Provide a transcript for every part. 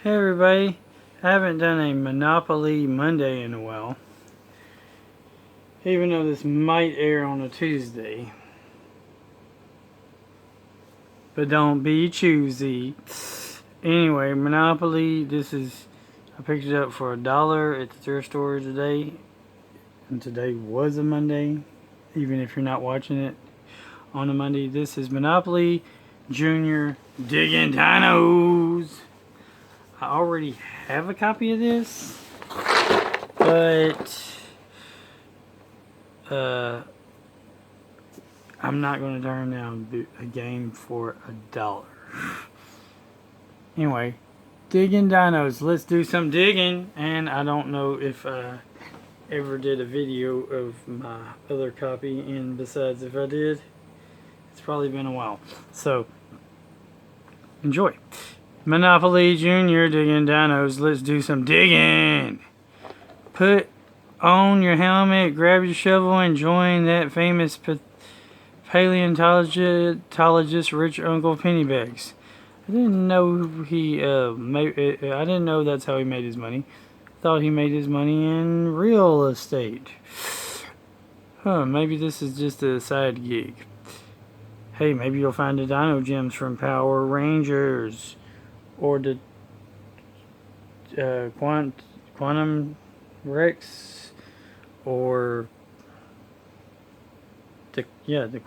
Hey everybody, I haven't done a Monopoly Monday in a while, even though this might air on a Tuesday. But don't be choosy. Anyway, Monopoly, I picked it up for $1 at the thrift store today. And today was a Monday, even if you're not watching it on a Monday. This is Monopoly Junior Digging Dinos. I already have a copy of this, but I'm not going to turn down a game for $1. Anyway, digging dinos. Let's do some digging. And I don't know if I ever did a video of my other copy, and besides, if I did, it's probably been a while. So, enjoy. Monopoly Junior Digging Dinos. Let's do some digging. Put on your helmet, grab your shovel, and join that famous paleontologist Rich Uncle Pennybags. I didn't know I didn't know that's how he made his money. Thought he made his money in real estate. Maybe this is just a side gig. Hey, maybe you'll find the dino gems from Power Rangers. Or the Quantum Rex, or the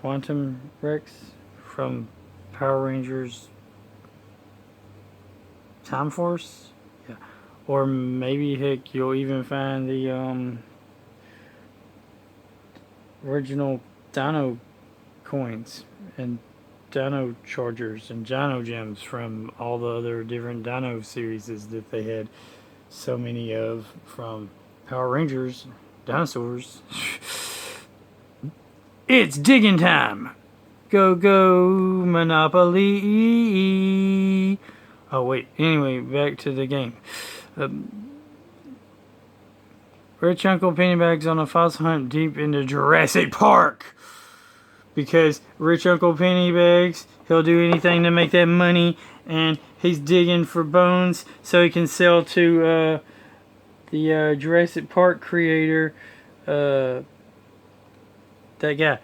Quantum Rex from Power Rangers Time Force, yeah. Or maybe heck, you'll even find the original Dino coins and Dino Chargers and Dino Gems from all the other different Dino series that they had so many of from Power Rangers, dinosaurs. It's digging time! Go, go, Monopoly! Oh, wait. Anyway, back to the game. Rich Uncle Pennybags on a fossil hunt deep into Jurassic Park. Because Rich Uncle Pennybags, he'll do anything to make that money, and he's digging for bones so he can sell to the Jurassic Park creator, that guy.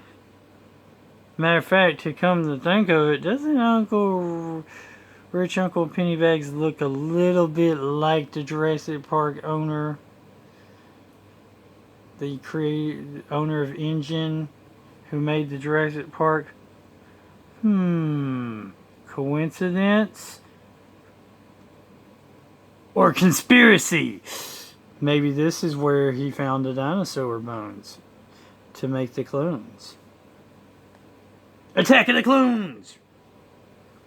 Matter of fact, to come to think of it, doesn't Rich Uncle Pennybags look a little bit like the Jurassic Park owner, the owner of Engine, who made the Jurassic Park? Coincidence? Or conspiracy? Maybe this is where he found the dinosaur bones to make the clones. Attack of the Clones!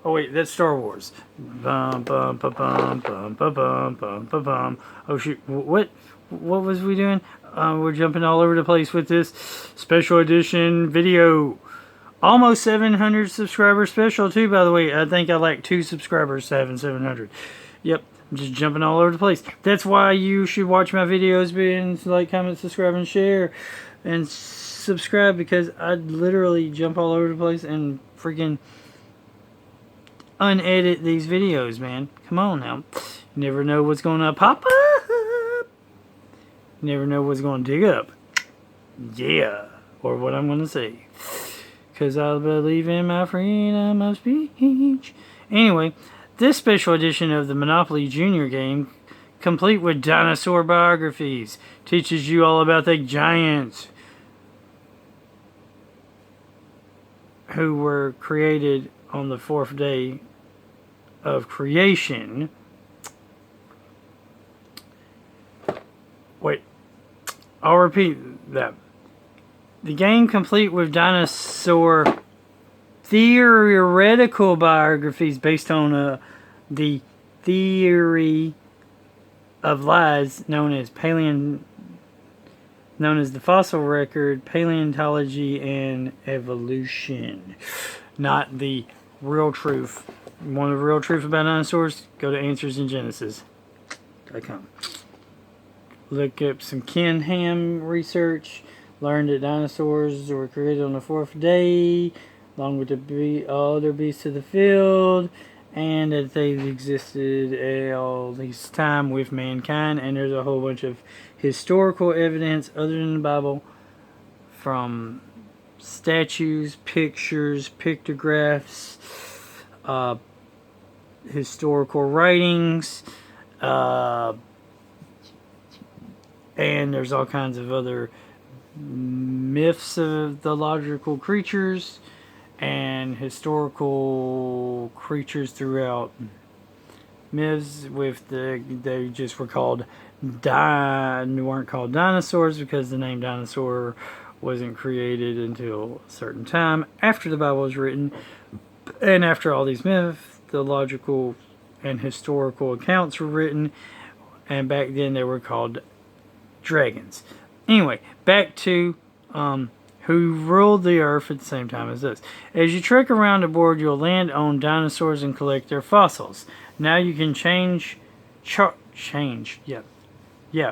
Oh wait, that's Star Wars. Bum bum ba bum bum ba bum bum ba bum. Oh shoot! What was we doing? We're jumping all over the place with this special edition video. Almost 700 subscribers special too, by the way. I think I like 2 subscribers to having 700. Yep, I'm just jumping all over the place. That's why you should watch my videos, like, comment, subscribe, and share. And subscribe, because I literally jump all over the place and freaking unedit these videos, man. Come on now. You never know what's going to pop up. You never know what's going to dig up. Yeah. Or what I'm going to say. Because I believe in my freedom of speech. Anyway, this special edition of the Monopoly Junior game, complete with dinosaur biographies, teaches you all about the giants who were created on the 4th day of creation. Wait, I'll repeat that. The game complete with dinosaur theoretical biographies based on the theory of lies known as the fossil record, paleontology, and evolution. Not the real truth. You want the real truth about dinosaurs? Go to AnswersInGenesis.com. Look up some Ken Ham research. Learn that dinosaurs were created on the 4th day, along with all their beasts of the field, and that they've existed all this time with mankind. And there's a whole bunch of historical evidence other than the Bible, from statues, pictures, pictographs, historical writings, and there's all kinds of other myths of the logical creatures and historical creatures throughout myths. With they just were called weren't called dinosaurs because the name dinosaur wasn't created until a certain time after the Bible was written, and after all these mythological and historical accounts were written, and back then they were called dragons. Anyway, back to who ruled the earth at the same time as us. As you trek around the board, you'll land on dinosaurs and collect their fossils. Now you can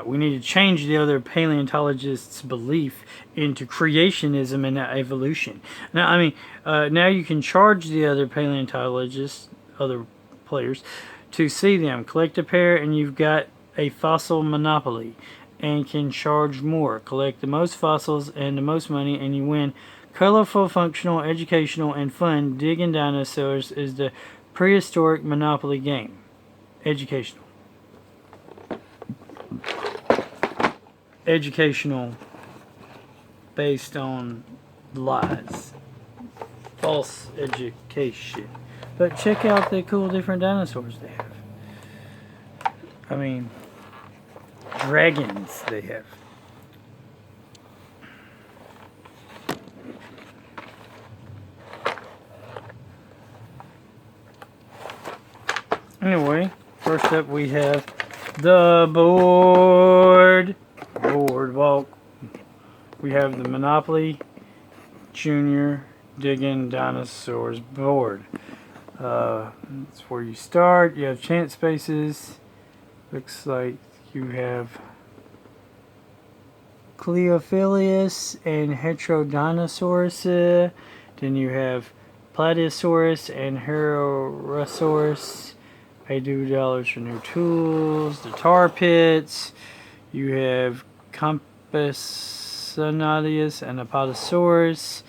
we need to change the other paleontologists' belief into creationism and evolution. Now you can charge the other paleontologists, other players, to see them. Collect a pair and you've got a fossil monopoly and can charge more. Collect the most fossils and the most money and you win. Colorful, functional, educational, and fun. Digging dinosaurs is the prehistoric Monopoly game. Educational. Educational, based on lies. False education. But check out the cool different dinosaurs they have. I mean, dragons they have. Anyway, first up we have the boardwalk. We have the Monopoly Junior Digging Dinosaurs board. That's where you start. You have chance spaces. Looks like you have Cleophilius and Heterodinosaurus. Then you have Plateosaurus and Herosaurus. Pay $2 for new tools. The tar pits. You have Compsognathus and Apatosaurus,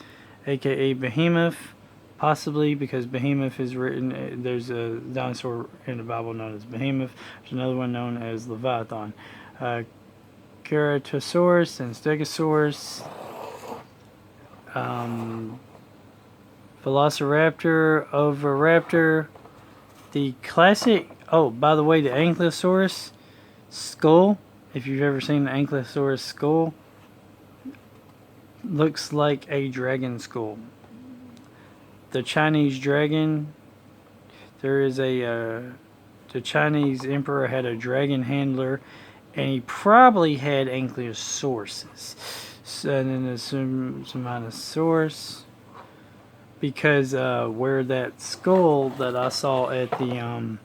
aka Behemoth. Possibly because Behemoth is written, there's a dinosaur in the Bible known as Behemoth. There's another one known as Leviathan. Ceratosaurus and Stegosaurus. Velociraptor, Oviraptor. The classic, by the way, the Ankylosaurus skull, if you've ever seen the Ankylosaurus skull, looks like a dragon skull. The Chinese dragon, the Chinese emperor had a dragon handler, and he probably had Ankylosauruses. So, and then there's some Minosaurus, because where that skull that I saw at the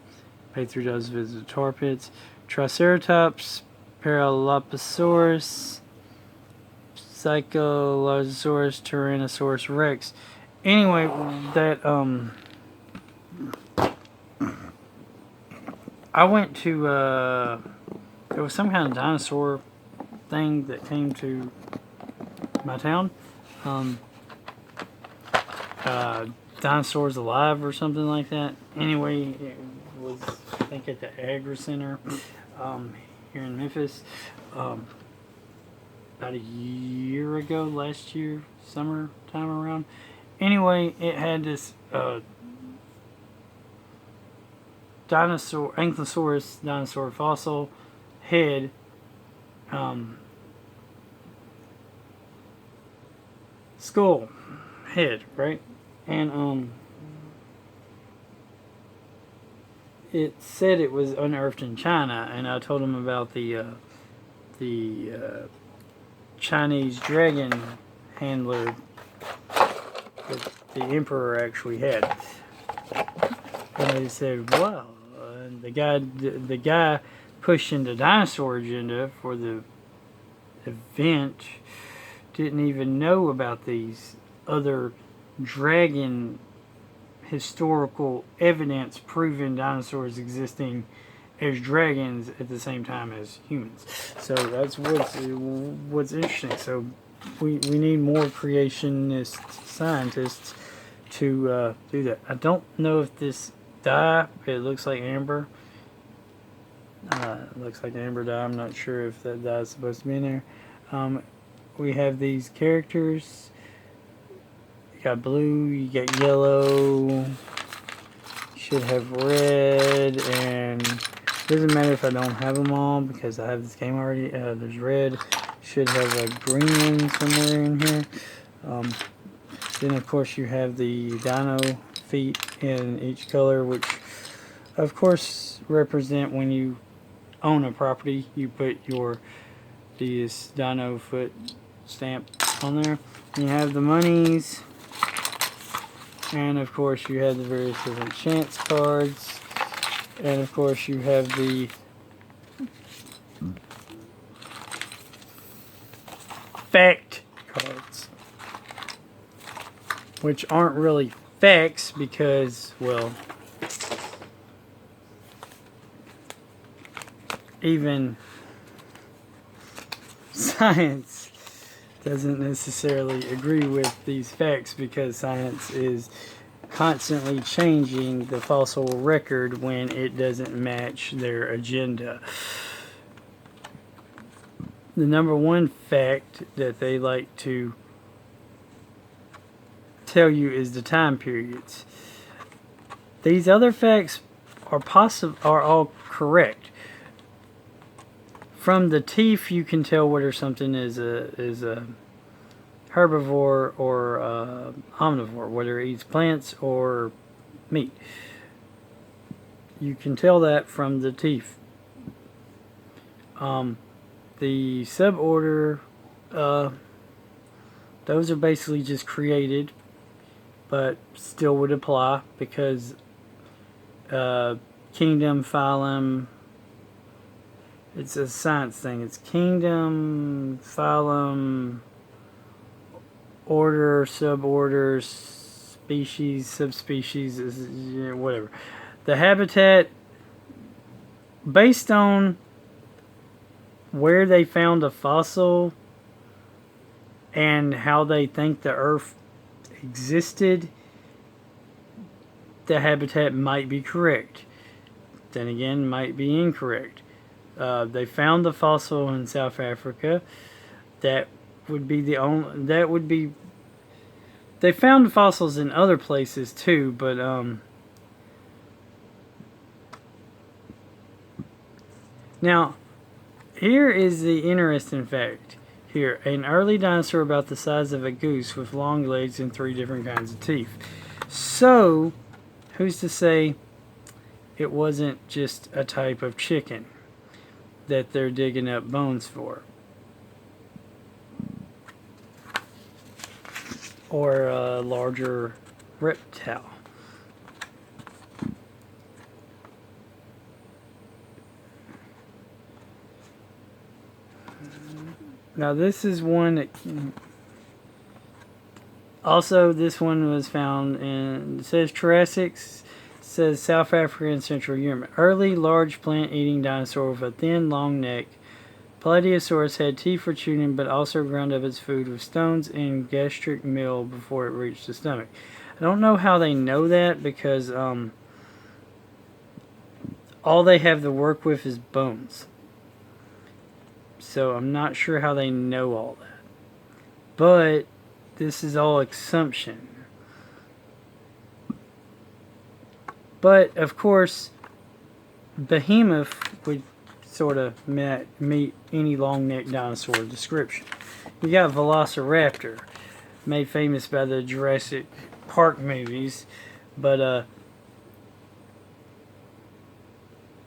paid $3 visit tar pits, Triceratops, Paraloposaurus, Psycholosaurus, Tyrannosaurus Rex. Anyway, that I went to there was some kind of dinosaur thing that came to my town. Dinosaurs Alive or something like that. Anyway, it was, I think, at the Agri Center here in Memphis about a year ago, last year, summertime around. Anyway, it had this Ankylosaurus dinosaur fossil head, skull head, right? And it said it was unearthed in China, and I told him about the Chinese dragon handler that the emperor actually had. And they said, wow. And the guy pushing the dinosaur agenda for the event didn't even know about these other dragon historical evidence proving dinosaurs existing as dragons at the same time as humans. So that's what's interesting. So we need more creationist scientists to do that. I don't know if this dye, it looks like amber. It looks like amber dye. I'm not sure if that dye is supposed to be in there. We have these characters. You got blue, you got yellow, should have red, and it doesn't matter if I don't have them all because I have this game already. There's red, should have a green one somewhere in here. Then of course you have the dino feet in each color, which of course represent when you own a property, you put this dino foot stamp on there. You have the monies, and of course you have the various different chance cards, and of course you have the fact cards, which aren't really facts because, well, even science doesn't necessarily agree with these facts because science is constantly changing the fossil record when it doesn't match their agenda. The number one fact that they like to tell you is the time periods. These other facts are all correct. From the teeth, you can tell whether something is a herbivore or omnivore, whether it eats plants or meat. You can tell that from the teeth. The suborder, those are basically just created, but still would apply because kingdom, phylum, it's a science thing. It's kingdom, phylum, order, suborder, species, subspecies, whatever. The habitat, based on where they found a fossil and how they think the Earth existed, the habitat might be correct. Then again, might be incorrect. They found the fossil in South Africa. That would be the only. That would be. They found fossils in other places too, but now here is the interesting fact. Here, an early dinosaur about the size of a goose with long legs and 3 different kinds of teeth. So, who's to say it wasn't just a type of chicken that they're digging up bones for? Or a larger reptile. Now this is one that also, this one was found in, it says Jurassic, says South Africa and Central Europe. Early large plant-eating dinosaur with a thin, long neck. Paleosaurus had teeth for chewing, but also ground up its food with stones and gastric meal before it reached the stomach. I don't know how they know that because all they have to work with is bones. So I'm not sure how they know all that. But this is all assumption. But of course, behemoth would sort of meet any long-necked dinosaur description. You got Velociraptor, made famous by the Jurassic Park movies, but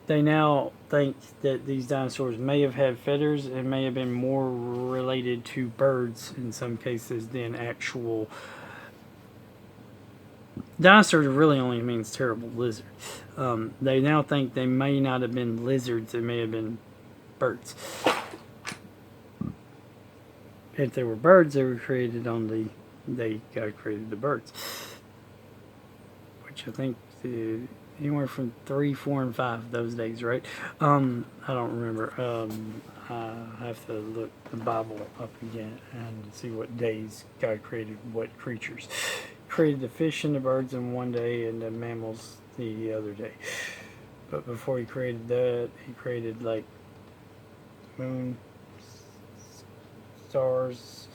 they now think that these dinosaurs may have had feathers and may have been more related to birds in some cases than actual dinosaurs. Really only means terrible lizard. They now think they may not have been lizards, they may have been birds. If they were birds, they were created on the, they got created the birds. age. I think anywhere from 3, 4, and 5 those days, right? I don't remember. I have to look the Bible up again and see what days God created what creatures. Created the fish and the birds in one day and the mammals the other day. But before he created that, he created like moon, stars,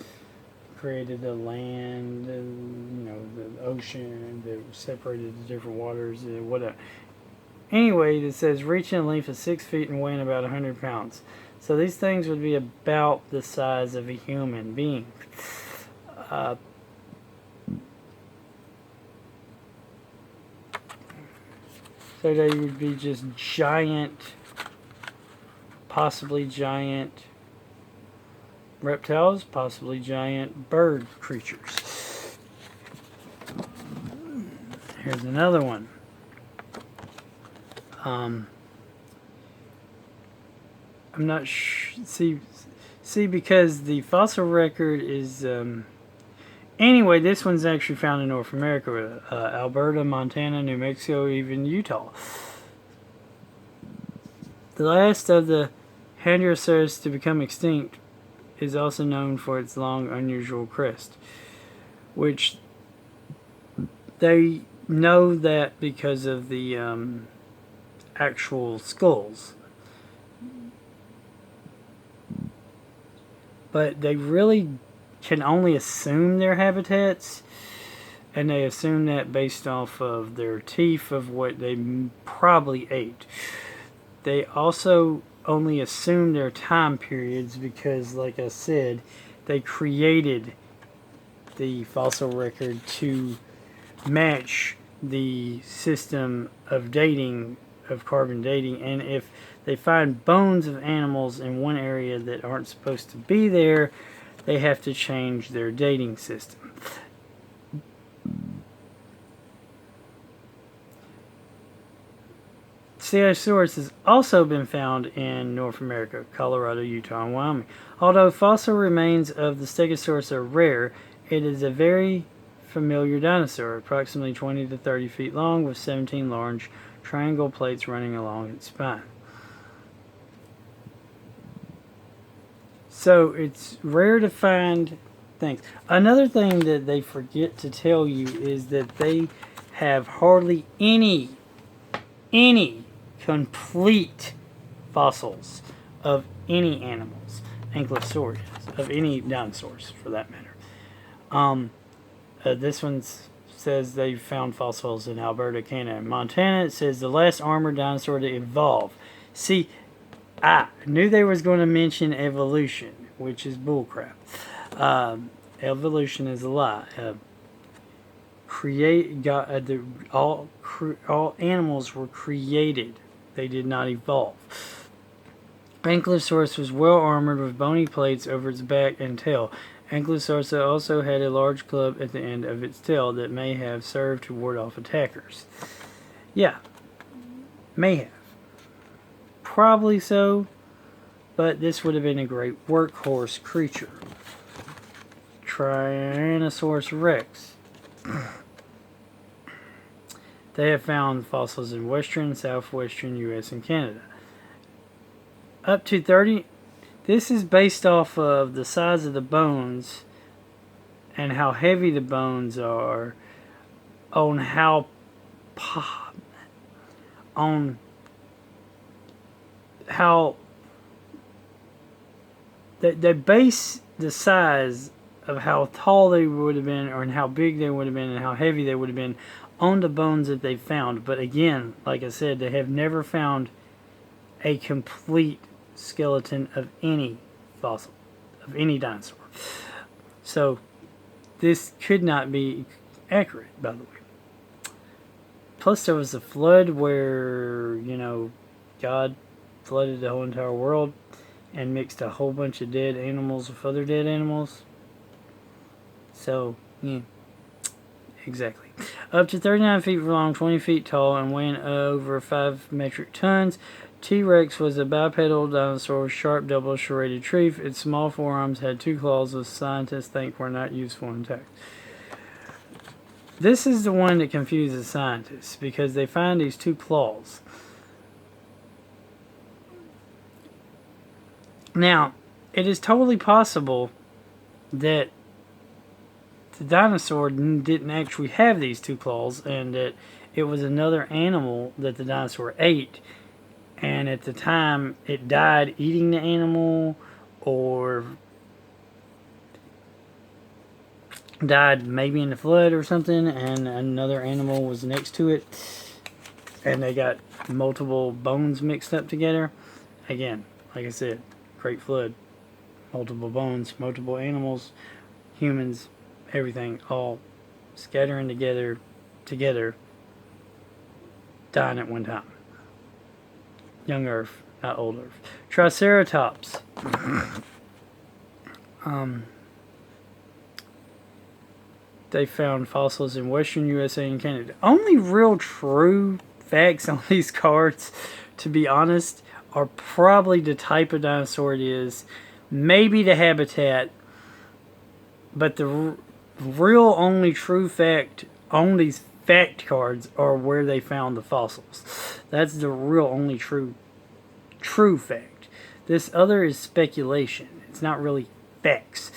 created the land, and, the ocean that separated the different waters and whatever. Anyway, it says reaching a length of 6 feet and weighing about 100 pounds. So these things would be about the size of a human being. So they would be just giant, possibly giant reptiles, possibly giant bird creatures. Here's another one. I'm not sure. See, because the fossil record is. Anyway, this one's actually found in North America, Alberta, Montana, New Mexico, even Utah. The last of the Hadrosaurs to become extinct is also known for its long, unusual crest, which they know that because of the actual skulls. But they really can only assume their habitats, and they assume that based off of their teeth of what they probably ate. They also only assume their time periods because, like I said, they created the fossil record to match the system of dating, of carbon dating, and if they find bones of animals in one area that aren't supposed to be there, they have to change their dating system. Stegosaurus has also been found in North America, Colorado, Utah, and Wyoming. Although fossil remains of the Stegosaurus are rare, it is a very familiar dinosaur, approximately 20 to 30 feet long, with 17 large triangle plates running along its spine. So it's rare to find things. Another thing that they forget to tell you is that they have hardly any complete fossils of any animals, ankylosaurians, of any dinosaurs for that matter. This one says they found fossils in Alberta, Canada, and Montana. It says the last armored dinosaur to evolve. See, I knew they was going to mention evolution, which is bullcrap. Evolution is a lie. All animals were created. They did not evolve. Ankylosaurus was well armored with bony plates over its back and tail. Ankylosaurus also had a large club at the end of its tail that may have served to ward off attackers. Yeah, may have. Probably so, but this would have been a great workhorse creature. Tyrannosaurus rex. They have found fossils in western, southwestern U.S. and Canada. Up to 30. This is based off of the size of the bones and how heavy the bones are, on how they base the size of how tall they would have been, or how big they would have been, and how heavy they would have been on the bones that they found. But again, like I said, they have never found a complete skeleton of any fossil, of any dinosaur. So this could not be accurate, by the way. Plus there was a flood where, God flooded the whole entire world and mixed a whole bunch of dead animals with other dead animals. So, yeah, exactly. Up to 39 feet long, 20 feet tall, and weighing over 5 metric tons, T-Rex was a bipedal dinosaur with sharp double serrated teeth. Its small forearms had 2 claws, which scientists think were not useful intact. This is the one that confuses scientists because they find these two claws. Now, it is totally possible that the dinosaur didn't actually have these two claws and that it was another animal that the dinosaur ate, and at the time it died eating the animal or died maybe in the flood or something, and another animal was next to it and they got multiple bones mixed up together. Again, like I said, Great Flood, multiple bones, multiple animals, humans, everything all scattering together, dying at one time. Young Earth, not old Earth. Triceratops. They found fossils in western USA and Canada. Only real true facts on these cards, to be honest, are probably the type of dinosaur it is, maybe the habitat, but the real only true fact on these fact cards are where they found the fossils. That's the real only true fact. This other is speculation. It's not really facts.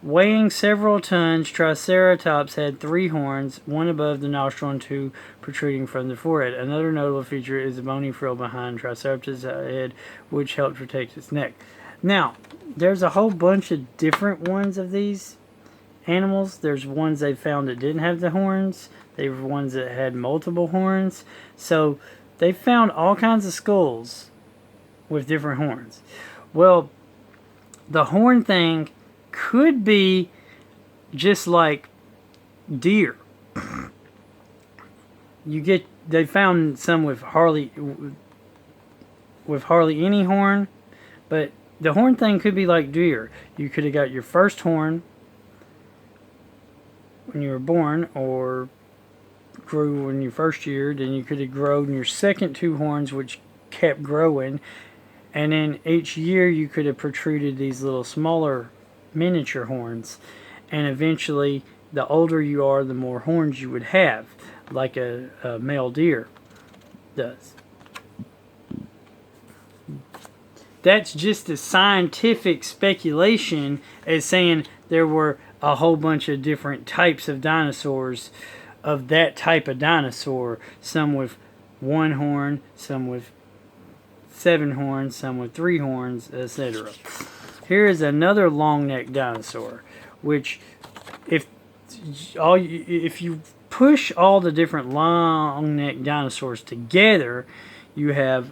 Weighing several tons, Triceratops had 3 horns, one above the nostril and 2 protruding from the forehead. Another notable feature is the bony frill behind Triceratops' head, which helped protect its neck. Now, there's a whole bunch of different ones of these animals. There's ones they found that didn't have the horns. They were ones that had multiple horns. So they found all kinds of skulls with different horns. Well, the horn thing could be just like deer. They found some with hardly any horn, but the horn thing could be like deer. You could have got your first horn when you were born, or grew in your first year. Then you could have grown your second 2 horns, which kept growing, and then each year you could have protruded these little smaller miniature horns, and eventually the older you are, the more horns you would have, like a male deer does. That's just a scientific speculation as saying there were a whole bunch of different types of dinosaurs of that type of dinosaur, some with 1 horn, some with 7 horns, some with 3 horns, etc. Here is another long-necked dinosaur, which if you push all the different long-necked dinosaurs together, you have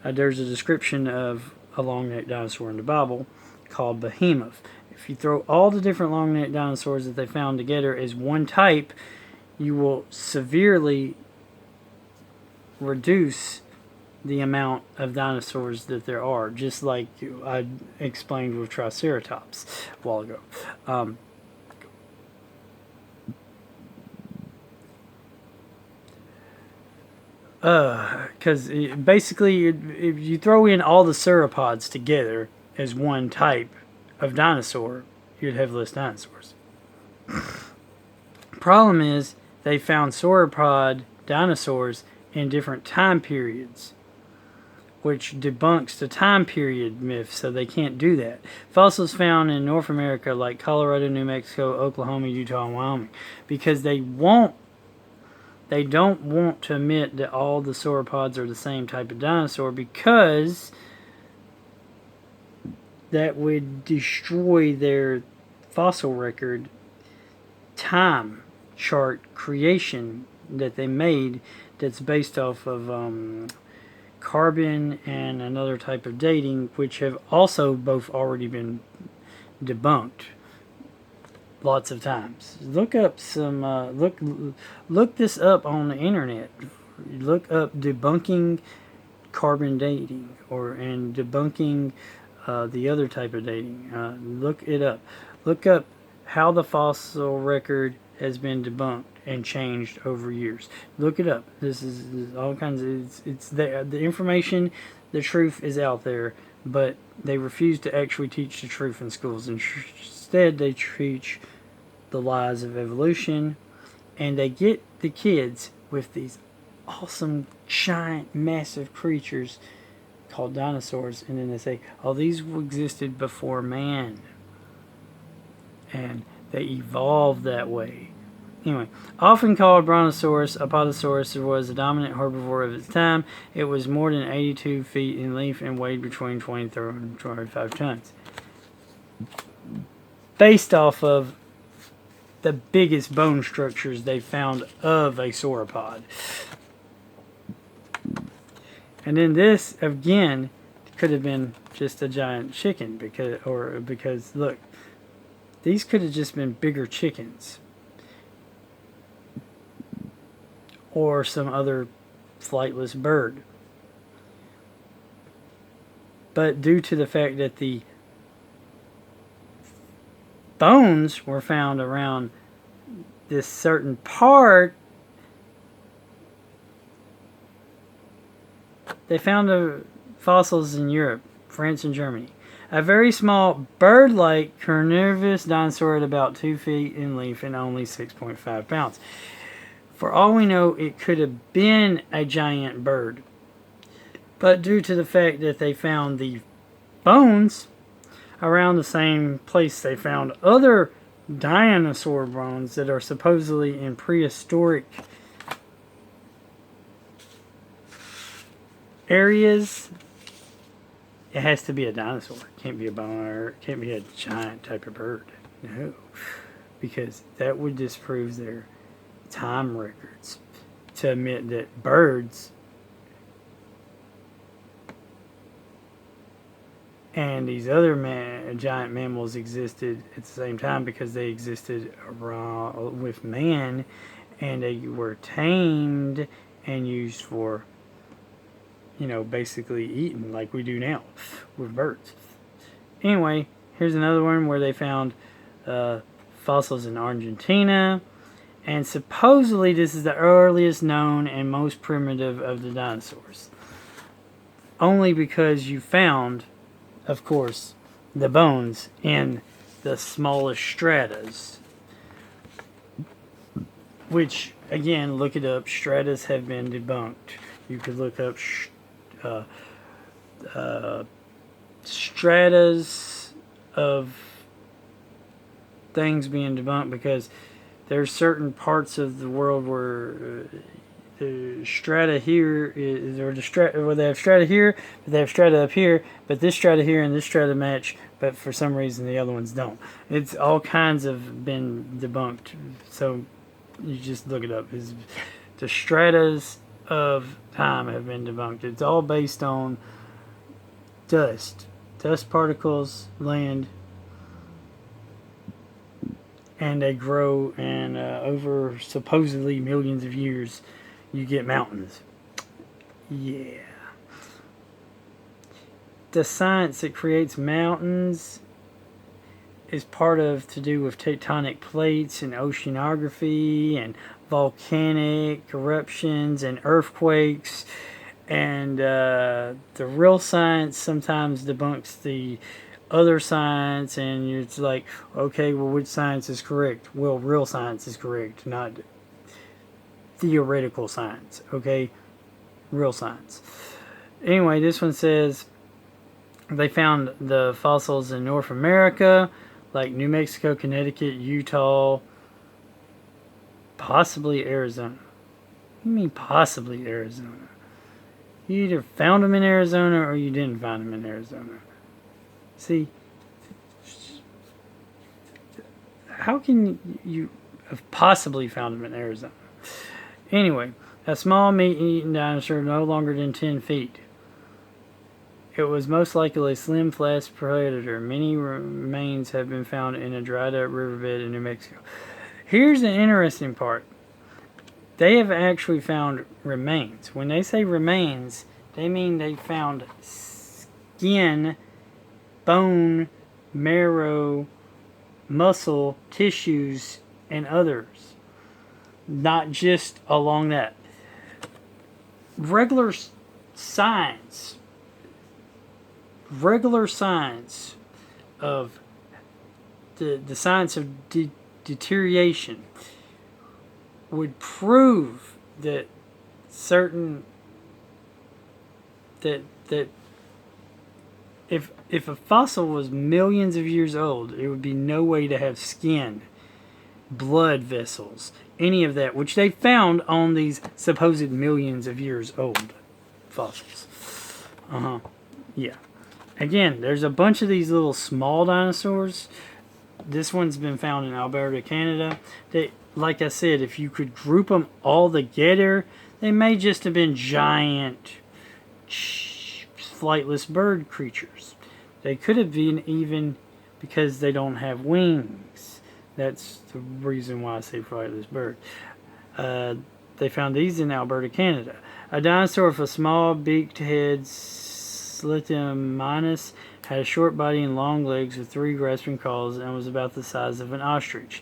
there's a description of a long-necked dinosaur in the Bible called Behemoth. If you throw all the different long-necked dinosaurs that they found together as one type, you will severely reduce the amount of dinosaurs that there are, just like I explained with Triceratops a while ago. Because basically, if you throw in all the sauropods together as one type of dinosaur, you'd have less dinosaurs. Problem is, they found sauropod dinosaurs in different time periods, which debunks the time period myth, so they can't do that. Fossils found in North America like Colorado, New Mexico, Oklahoma, Utah, and Wyoming, because they don't want to admit that all the sauropods are the same type of dinosaur, because that would destroy their fossil record time chart creation that they made, that's based off of carbon and another type of dating, which have also both already been debunked lots of times. Look up some look this up on the internet. Look up debunking carbon dating and debunking the other type of dating. Look it up. Look up how the fossil record has been debunked and changed over years. Look it up. This is all kinds of, it's there. The information, the truth is out there, but they refuse to actually teach the truth in schools. Instead, they teach the lies of evolution And they get the kids with these awesome, giant, massive creatures called dinosaurs, and then they say, oh, these existed before man. And they evolved that way. Anyway, often called Brontosaurus, Apatosaurus was a dominant herbivore of its time. It was more than 82 feet in length and weighed between 23 and 25 tons. Based off of the biggest bone structures they found of a sauropod. And then this, again, could have been just a giant chicken, because look, these could have just been bigger chickens. Or some other flightless bird. But due to the fact that the bones were found around this certain part, they found the fossils in Europe, France, and Germany. A very small bird-like carnivorous dinosaur at about 2 feet in length and only 6.5 pounds. For all we know, it could have been a giant bird. But due to the fact that they found the bones around the same place they found other dinosaur bones that are supposedly in prehistoric areas, it has to be a dinosaur. It can't be a bone, or it can't be a giant type of bird. No. Because that would disprove their time records to admit that birds and these other giant mammals existed at the same time, because they existed around with man, and they were tamed and used for, basically eaten like we do now with birds. Anyway, here's another one where they found fossils in Argentina, and supposedly this is the earliest known and most primitive of the dinosaurs. Only because you found, of course, the bones in the smallest stratas. Which, again, look it up. Stratas have been debunked. You could look up stratas of things being debunked, because there's certain parts of the world where the strata here is, or where they have strata here, but they have strata up here, but this strata here and this strata match, but for some reason the other ones don't. It's all kinds of been debunked, so you just look it up. The stratas of time have been debunked. It's all based on dust particles, land, and they grow, and over supposedly millions of years you get mountains. Yeah. The science that creates mountains is to do with tectonic plates and oceanography and volcanic eruptions and earthquakes, and the real science sometimes debunks the other science, and it's like, okay, well, which science is correct? Well, real science is correct, not theoretical science, okay? Real science. Anyway, this one says they found the fossils in North America, like New Mexico, Connecticut, Utah, possibly Arizona. What do you mean possibly Arizona? You either found them in Arizona or you didn't find them in Arizona. See, how can you have possibly found them in Arizona? Anyway, a small meat-eating dinosaur no longer than 10 feet. It was most likely a slim, flat predator. Many remains have been found in a dried-up riverbed in New Mexico. Here's the interesting part. They have actually found remains. When they say remains, they mean they found skin, bone, marrow, muscle, tissues, and others. Not just along that. Regular science of the science of deterioration would prove that certain that if a fossil was millions of years old, it would be no way to have skin, blood vessels, any of that, which they found on these supposed millions of years old fossils. Yeah. Again, there's a bunch of these little small dinosaurs. This one's been found in Alberta, Canada. They, like I said, if you could group them all together, they may just have been giant flightless bird creatures. They could have been even because they don't have wings. That's the reason why I say flightless bird. They found these in Alberta, Canada. A dinosaur with a small beaked head, Slitiminus, had a short body and long legs with 3 grasping claws and was about the size of an ostrich.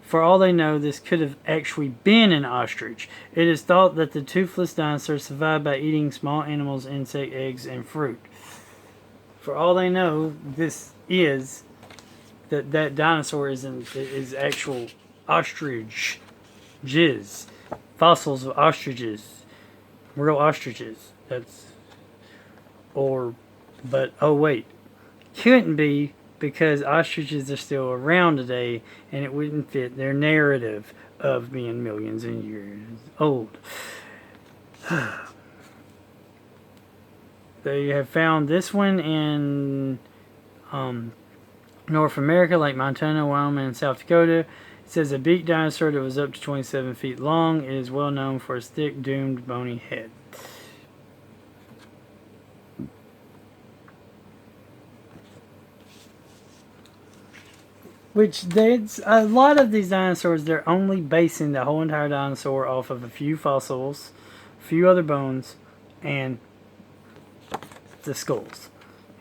For all they know, this could have actually been an ostrich. It is thought that the toothless dinosaur survived by eating small animals, insect eggs, and fruit. For all they know, this is that dinosaur is actual ostrich jizz. Fossils of ostriches. Real ostriches. But oh wait. Couldn't be, because ostriches are still around today and it wouldn't fit their narrative of being millions of years old. They have found this one in North America, like Montana, Wyoming, and South Dakota. It says a beaked dinosaur that was up to 27 feet long. It is well known for its thick, doomed, bony head. Which, there's a lot of these dinosaurs, they're only basing the whole entire dinosaur off of a few fossils, a few other bones, and the skulls.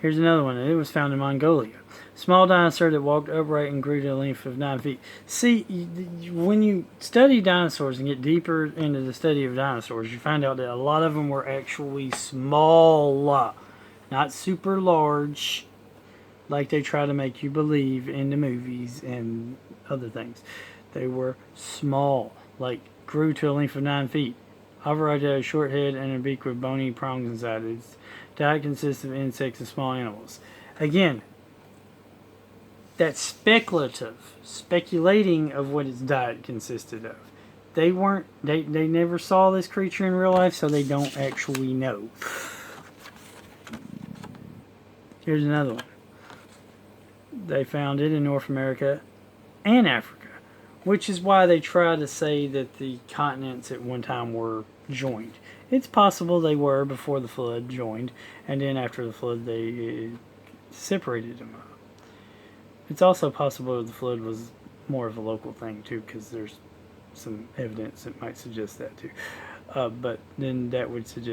Here's another one. It was found in Mongolia. Small dinosaur that walked upright and grew to a length of 9 feet. See, when you study dinosaurs and get deeper into the study of dinosaurs, you find out that a lot of them were actually small, not super large, like they try to make you believe in the movies and other things. They were small, like grew to a length of 9 feet. However, had a short head and a beak with bony prongs inside. Its diet consists of insects and small animals. Again, that's speculative, speculating of what its diet consisted of. They never saw this creature in real life, so they don't actually know. Here's another one. They found it in North America and Africa, which is why they try to say that the continents at one time were joined. It's possible they were before the flood joined, and then after the flood they separated them up. It's also possible the flood was more of a local thing too, because there's some evidence that might suggest that too. But then that would suggest